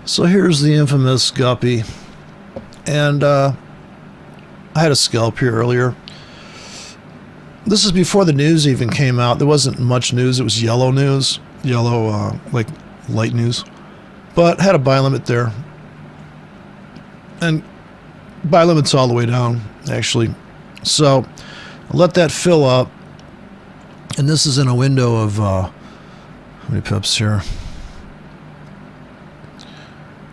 So here's the infamous Guppy. And I had a scalp here earlier. This is before the news even came out. There wasn't much news. It was yellow news. Yellow, like light news. But had a buy limit there. And buy limit's all the way down, actually. So I'll let that fill up. And this is in a window of, how many pips here?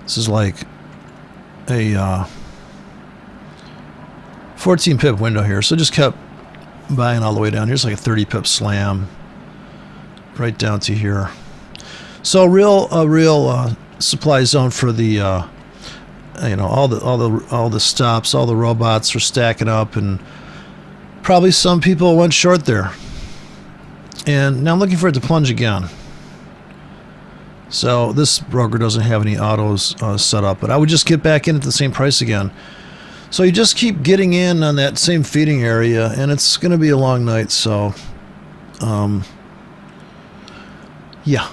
This is like a 14 pip window here. So just kept buying all the way down. Here's like a 30 pip slam right down to here. So a real supply zone for the you know, all the stops, all the robots are stacking up, and probably some people went short there. And now I'm looking for it to plunge again. So this broker doesn't have any autos set up, but I would just get back in at the same price again. So you just keep getting in on that same feeding area, and it's going to be a long night. So, yeah,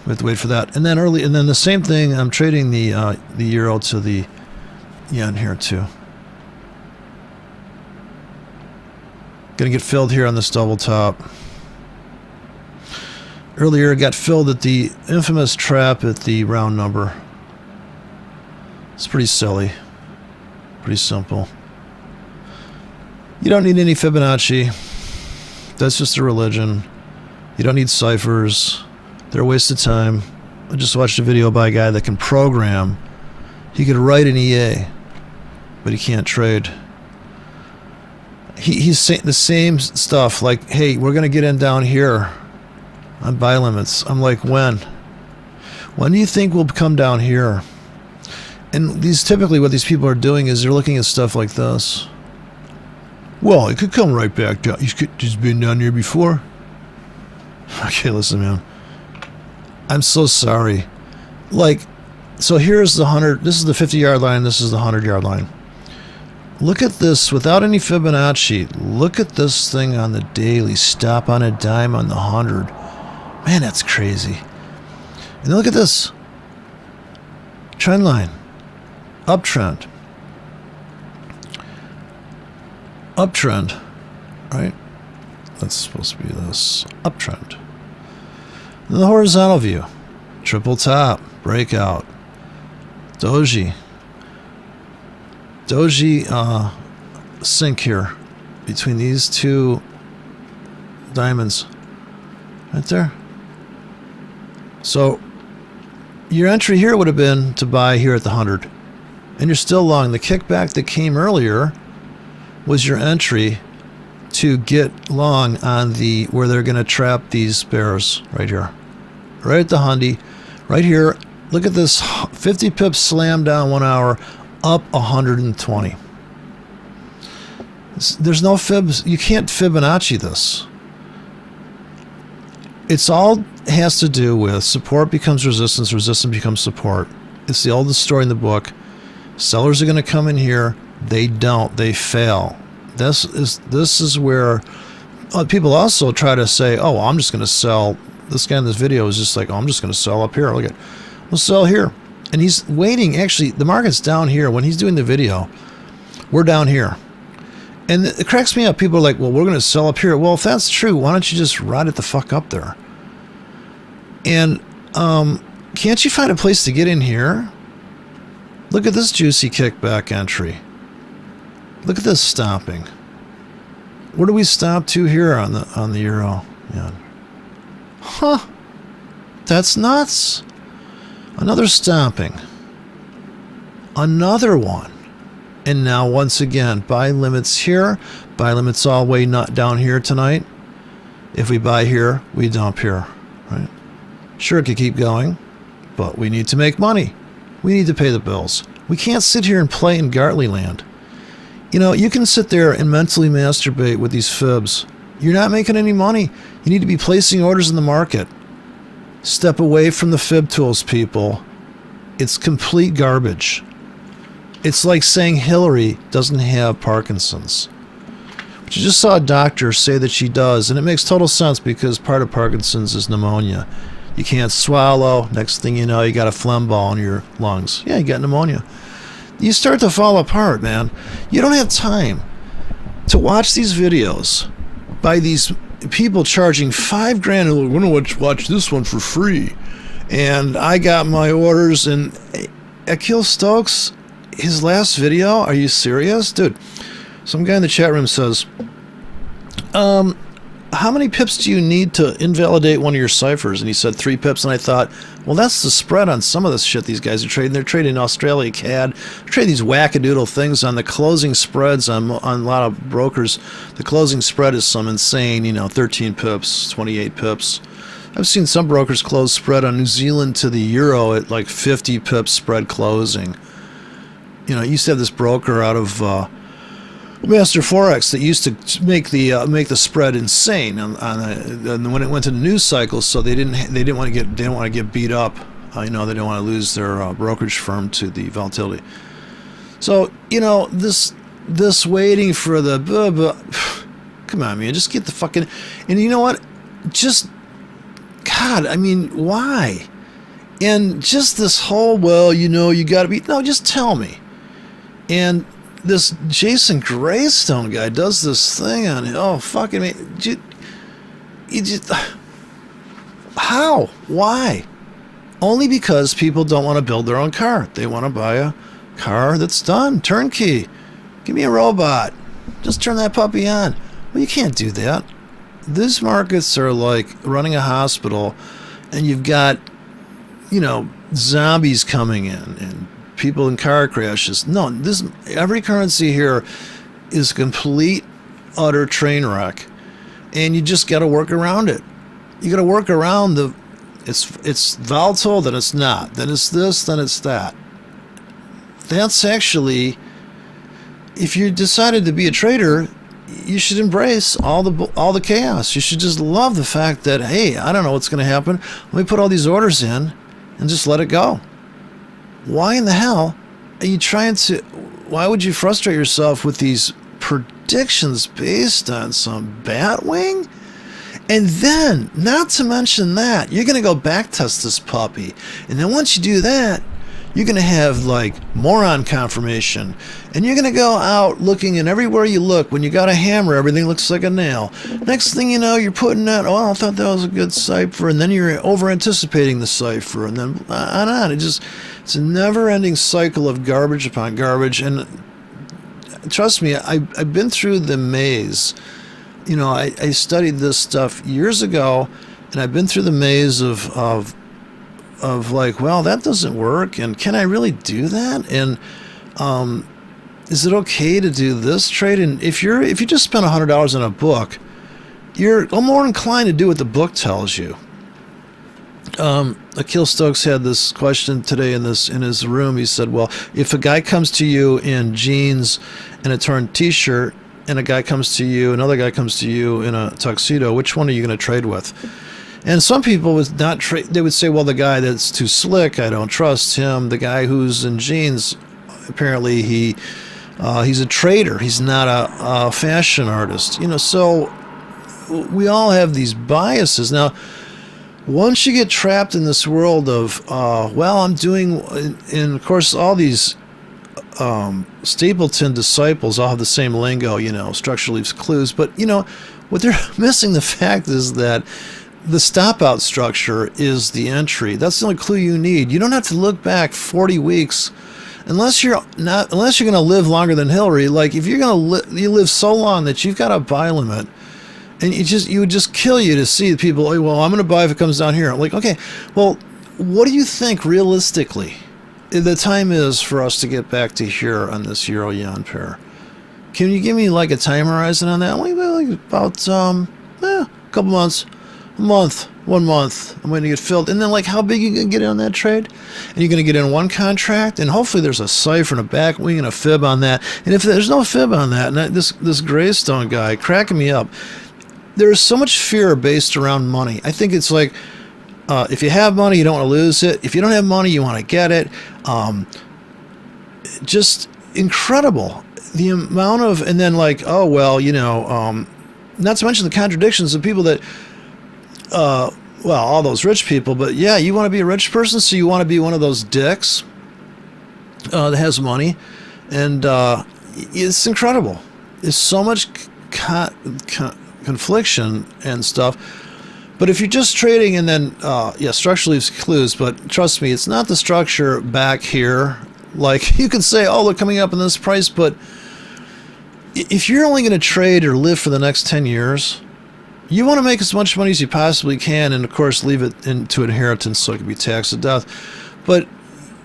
we have to wait for that. And then the same thing. I'm trading the euro to the yen here too. Going to get filled here on this double top. Earlier, it got filled at the infamous trap at the round number. It's pretty silly. Pretty simple. You don't need any Fibonacci. That's just a religion. You don't need ciphers. They're a waste of time. I just watched a video by a guy that can program. He could write an EA, but he can't trade. He's saying the same stuff, like, hey, we're going to get in down here on buy limits. I'm like, when? When do you think we'll come down here? And typically what these people are doing is they're looking at stuff like this. Well, it could come right back down. He's been down here before. Okay, listen, man. I'm so sorry. Like, so here's the 100. This is the 50-yard line. This is the 100-yard line. Look at this without any Fibonacci. Look at this thing on the daily. Stop on a dime on the 100. Man, that's crazy. And look at this. Trend line. Uptrend. Uptrend. Right? That's supposed to be this. Uptrend. Then the horizontal view. Triple top. Breakout. Doji. Doji sync here between these two diamonds. Right there. So your entry here would have been to buy here at the 100. And you're still long. The kickback that came earlier was your entry to get long on the where they're going to trap these bears right here. Right at the hundy. Right here. Look at this 50 pips slam down 1 hour, up 120. There's no fibs. You can't Fibonacci this. It's all has to do with support becomes resistance, resistance becomes support. It's the oldest story in the book. Sellers are going to come in here. They don't. They fail. This is where people also try to say, oh, I'm just going to sell. This guy in this video is just like, oh, I'm just going to sell up here. Look at, we'll sell here. And he's waiting. Actually, the market's down here. When he's doing the video, we're down here. And it cracks me up. People are like, well, we're going to sell up here. Well, if that's true, why don't you just ride it the fuck up there? And can't you find a place to get in here? Look at this juicy kickback entry. Look at this stopping. Where do we stop to here on the euro? Yeah. Huh. That's nuts. Another stopping. Another one. And now once again, buy limits here. Buy limits all the way not down here tonight. If we buy here, we dump here. Right? Sure, it could keep going, but we need to make money. We need to pay the bills. We can't sit here and play in Gartley land. You know, you can sit there and mentally masturbate with these fibs. You're not making any money. You need to be placing orders in the market. Step away from the fib tools, people. It's complete garbage. It's like saying Hillary doesn't have Parkinson's. But you just saw a doctor say that she does, and it makes total sense because part of Parkinson's is pneumonia. You can't swallow. Next thing you know, you got a phlegm ball in your lungs. Yeah, you got pneumonia. You start to fall apart, man. You don't have time to watch these videos by these people charging $5,000. We're going to watch this one for free. And I got my orders. And Akil Stokes, his last video, are you serious? Dude, some guy in the chat room says, how many pips do you need to invalidate one of your ciphers? And he said 3 pips. And I thought, well, that's the spread on some of this shit these guys are trading. They're trading Australia CAD. They're trading these wackadoodle things on the closing spreads on a lot of brokers. The closing spread is some insane, 13 pips, 28 pips. I've seen some brokers close spread on New Zealand to the euro at like 50 pips spread closing. I used to have this broker out of Master Forex that used to make the spread insane and when it went to the news cycle, so they didn't want to get beat up. They didn't want to lose their brokerage firm to the volatility. So this waiting for the come on, man, just get the fucking. And you know what? Just God, I mean, why? And just this whole you got to be just tell me. And this Jason Greystone guy does this thing on fucking me. How? Why? Only because people don't want to build their own car. They want to buy a car that's done, turnkey. Give me a robot. Just turn that puppy on. Well, you can't do that. These markets are like running a hospital, and you've got, zombies coming in and people in car crashes. No, every currency here is complete, utter train wreck, and you just got to work around it. You got to work around it's volatile, then it's not, then it's this, then it's that. That's actually, if you decided to be a trader, you should embrace all the chaos. You should just love the fact that, hey, I don't know what's going to happen. Let me put all these orders in and just let it go. Why in the hell are you why would you frustrate yourself with these predictions based on some Batwing? And then, not to mention that, you're going to go back test this puppy. And then once you do that, you're going to have like moron confirmation. And you're going to go out looking, and everywhere you look, when you got a hammer, everything looks like a nail. Next thing you know, you're putting that, I thought that was a good cipher. And then you're over anticipating the cipher. And then on. It's a never ending cycle of garbage upon garbage. And trust me, I've been through the maze. I studied this stuff years ago, and I've been through the maze of like, well, that doesn't work, and can I really do that? And is it okay to do this trade? And if you just spent $100 on a book, you're more inclined to do what the book tells you. Akil Stokes had this question today in his room. He said, well, if a guy comes to you in jeans and a torn t-shirt, and another guy comes to you in a tuxedo, which one are you going to trade with? And some people would not trade. They would say, well, the guy that's too slick, I don't trust him. The guy who's in jeans, apparently he's a trader. He's not a fashion artist. So we all have these biases. Now, once you get trapped in this world of, I'm doing, and of course, all these Stapleton disciples all have the same lingo, structure leaves clues. But, what they're missing the fact is that the stop out structure is the entry. That's the only clue you need. You don't have to look back 40 weeks unless you're going to live longer than Hillary. Like if you're going to you live so long that you've got a buy limit, and it would just kill you to see the people, oh, well, I'm going to buy if it comes down here. Like, okay, well, what do you think realistically the time is for us to get back to here on this euro yen pair? Can you give me like a time horizon on that? Like about a couple months. A month, 1 month, I'm going to get filled. And then, like, how big are you going to get in on that trade? And you're going to get in one contract, and hopefully there's a cipher and a back wing and a fib on that. And if there's no fib on that, and this Greystone guy cracking me up, there is so much fear based around money. I think it's like, if you have money, you don't want to lose it. If you don't have money, you want to get it. Just incredible. The amount of, and then like, oh, well, not to mention the contradictions of people that, well, all those rich people, but yeah, you want to be a rich person, so you want to be one of those dicks that has money, and it's incredible. There's so much confliction and stuff. But if you're just trading and then, yeah, structure leaves clues, but trust me, it's not the structure back here. Like, you can say, oh, look, coming up in this price, but if you're only going to trade or live for the next 10 years, you want to make as much money as you possibly can, and of course leave it into inheritance so it can be taxed to death. But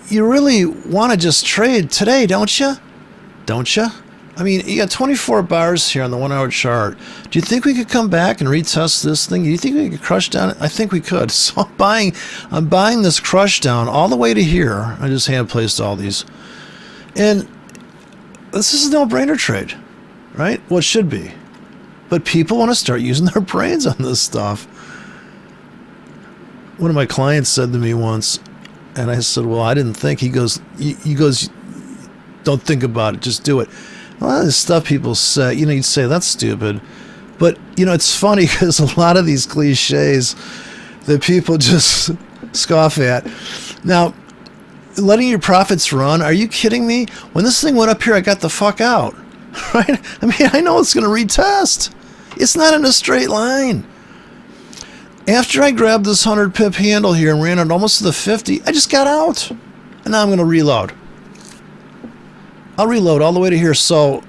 you really want to just trade today, don't you? Don't you? I mean, you got 24 bars here on the 1 hour chart. Do you think we could come back and retest this thing? Do you think we could crush down it? I think we could. So I'm buying this crush down all the way to here. I just hand placed all these. And this is a no-brainer trade, right? Well, it should be. But people want to start using their brains on this stuff. One of my clients said to me once, and I said, well, I didn't think. He goes, don't think about it, just do it. A lot of this stuff people say, you'd say, that's stupid. But, it's funny because a lot of these cliches that people just scoff at. Now, letting your profits run, are you kidding me? When this thing went up here, I got the fuck out. Right? I mean, I know it's going to retest. It's not in a straight line. After I grabbed this 100 pip handle here and ran it almost to the 50, I just got out. And now I'm going to reload. I'll reload all the way to here, so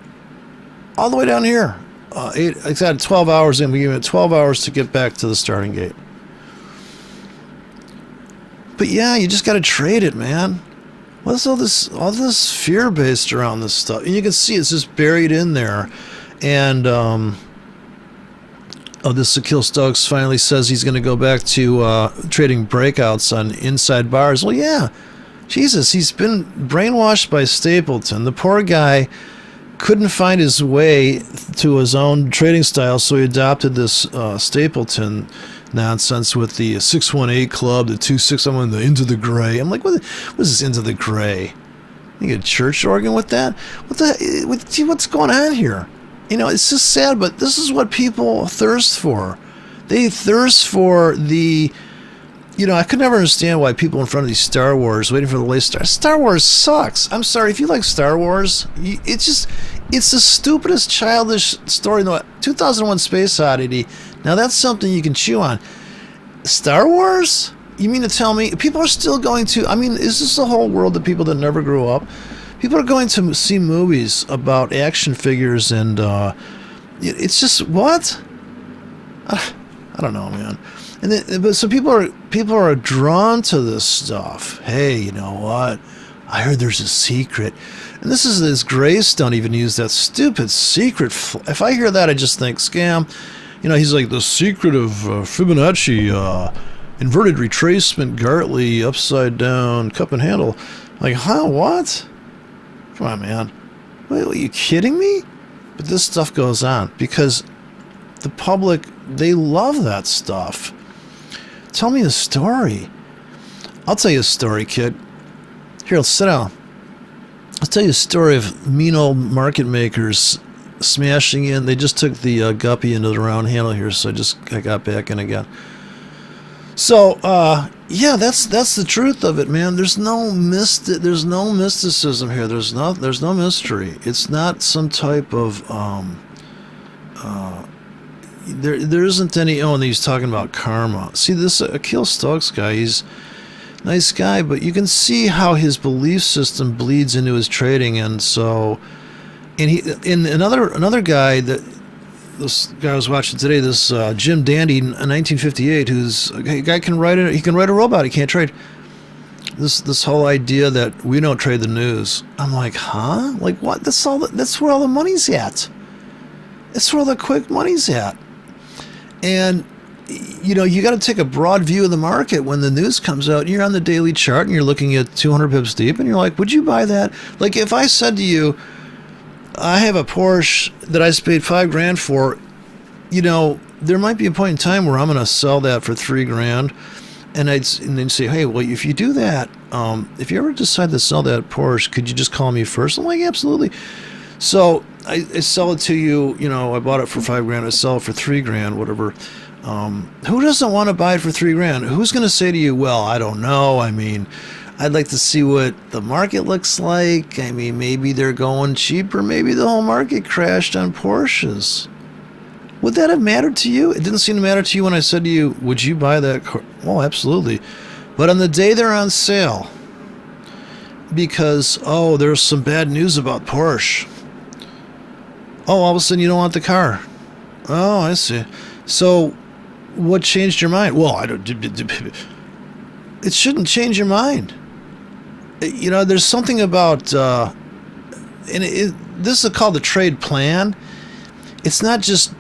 all the way down here. I got 12 hours in. We give it 12 hours to get back to the starting gate. But yeah, you just got to trade it, man. What's all this fear based around this stuff? And you can see it's just buried in there. And this Akil Stokes finally says he's going to go back to trading breakouts on inside bars. Well, yeah. Jesus, he's been brainwashed by Stapleton. The poor guy couldn't find his way to his own trading style, so he adopted this Stapleton nonsense with the 618 club, the 261, the Into the Gray. I'm like, what is this Into the Gray? You get a church organ with that? What's going on here? It's just sad, but this is what people thirst for. They thirst for the... I could never understand why people in front of these Star Wars waiting for the latest Star Wars sucks. I'm sorry, if you like Star Wars, it's the stupidest, childish story in the 2001 Space Oddity. Now that's something you can chew on. Star Wars? You mean to tell me people are still going to? I mean, is this the whole world of people that never grew up? People are going to see movies about action figures, and it's just what? I don't know, man. But so people are drawn to this stuff. Hey, you know what? I heard there's a secret, and this Greystone even used that stupid secret. If I hear that, I just think scam. He's like the secret of Fibonacci, inverted retracement, Gartley, upside down cup and handle. Like, huh? What? Come on, man. Wait, are you kidding me? But this stuff goes on because the public, they love that stuff. Tell me a story. I'll tell you a story, kid. Here, let's sit down. I'll tell you a story of mean old market makers smashing in. They just took the guppy into the round handle here, so I got back in again. So, yeah, that's the truth of it, man. There's no mysticism here. There's no mystery. It's not some type of there isn't any. Oh, and he's talking about karma. See, this Akil Stokes guy, he's a nice guy, but you can see how his belief system bleeds into his trading, and so, and another guy that this guy I was watching today, this Jim Dandy in 1958, who's a guy can write it. He can write a robot. He can't trade. This whole idea that we don't trade the news. I'm like, huh? Like what? That's where all the money's at. That's where all the quick money's at. And, you got to take a broad view of the market when the news comes out. And you're on the daily chart and you're looking at 200 pips deep and you're like, would you buy that? Like if I said to you, I have a Porsche that I paid $5,000 for, there might be a point in time where I'm going to sell that for $3,000. And then say, hey, well, if you do that, if you ever decide to sell that Porsche, could you just call me first? I'm like, absolutely. So I sell it to you, I bought it for $5,000, I sell it for $3,000, whatever. Who doesn't want to buy it for $3,000? Who's going to say to you, well, I don't know. I mean, I'd like to see what the market looks like. I mean, maybe they're going cheaper. Maybe the whole market crashed on Porsches. Would that have mattered to you? It didn't seem to matter to you when I said to you, would you buy that car? Oh, absolutely. But on the day they're on sale, because, oh, there's some bad news about Porsche. Oh, all of a sudden you don't want the car. Oh, I see. So what changed your mind? Well, I don't. It shouldn't change your mind. You know, there's something about, and this is called the trade plan. It's not just,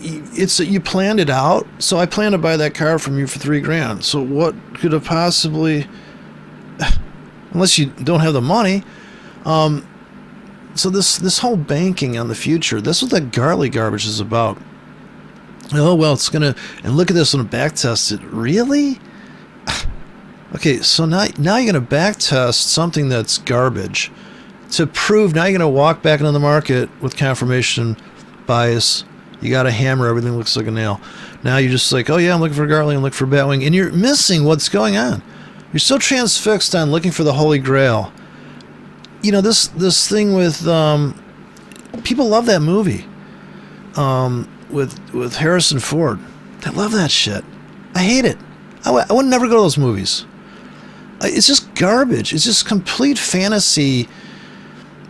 you planned it out. So I plan to buy that car from you for $3,000. So what could have possibly, unless you don't have the money, so this whole banking on the future, that's what that Gartley garbage is about. Oh, well, it's going to, and look at this when it back tested. Really? Okay, so now you're going to back test something that's garbage to prove, now you're going to walk back into the market with confirmation bias. You got a hammer, everything looks like a nail. Now you're just like, oh yeah, I'm looking for Gartley, I'm looking for Batwing, and you're missing what's going on. You're so transfixed on looking for the Holy Grail. You know, this thing with, people love that movie. With Harrison Ford. I love that shit. I hate it. I would never go to those movies. It's just garbage. It's just complete fantasy.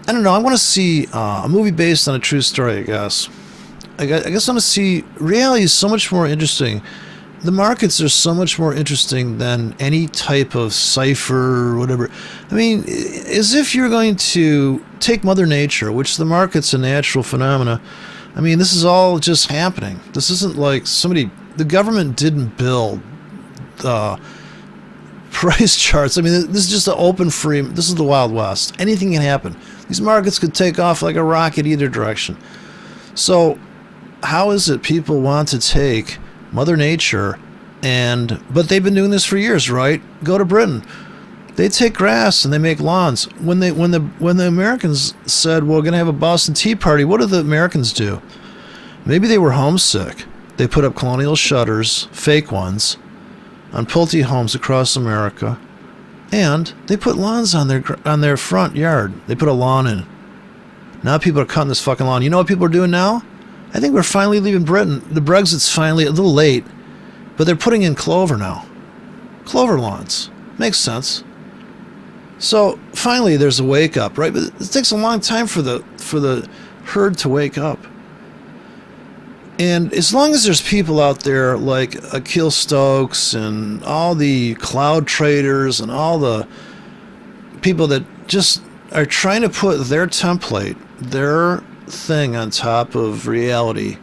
I don't know. I want to see a movie based on a true story, I guess. I guess I want to see, reality is so much more interesting. The markets are so much more interesting than any type of cipher or whatever. I mean, as if you're going to take Mother Nature, which the market's a natural phenomena. I mean, this is all just happening. This isn't like the government didn't build price charts. I mean, this is just an open free, this is the Wild West. Anything can happen. These markets could take off like a rocket either direction. So how is it people want to take Mother Nature but they've been doing this for years, right? Go to Britain. They take grass and they make lawns. When the Americans said, well, we're going to have a Boston Tea Party, what did the Americans do? Maybe they were homesick. They put up colonial shutters, fake ones, on Pulte homes across America, and they put lawns on their front yard. They put a lawn in. Now people are cutting this fucking lawn. You know what people are doing now? I think we're finally leaving Britain. The Brexit's finally a little late, but they're putting in clover now. Clover lawns. Makes sense. So finally, there's a wake up, right? But it takes a long time for the herd to wake up. And as long as there's people out there like Akil Stokes and all the cloud traders and all the people that just are trying to put their template, their thing on top of reality,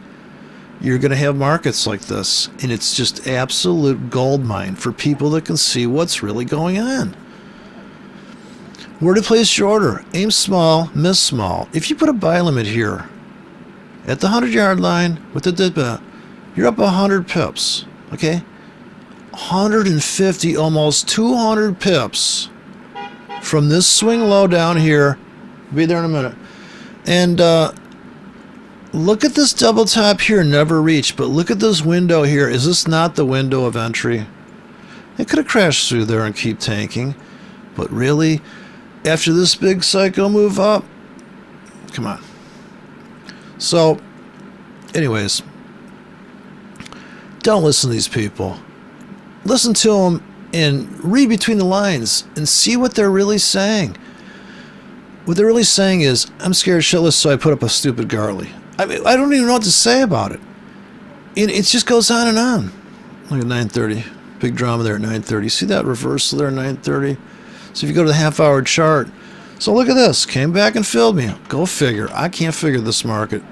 you're going to have markets like this. And it's just absolute gold mine for people that can see what's really going on. Where to place your order? Aim small, miss small. If you put a buy limit here at the 100-yard line with the dip, you're up 100 pips, okay? 150, almost 200 pips from this swing low down here. Be there in a minute. And look at this double top here, never reached, but look at this window here. Is this not the window of entry? It could have crashed through there and keep tanking, but really, after this big psycho move up, come on. So, anyways, don't listen to these people. Listen to them and read between the lines and see what they're really saying. What they're really saying is, I'm scared shitless, so I put up a stupid Gartley. I mean, I don't even know what to say about it. It just goes on and on. Look at 9:30. Big drama there at 9:30. See that reversal there at 9:30? So if you go to the half-hour chart, so look at this. Came back and filled me. Go figure. I can't figure this market.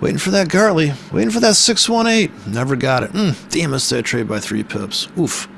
Waiting for that Gartley. Waiting for that 618. Never got it. Damn, missed that trade by 3 pips. Oof.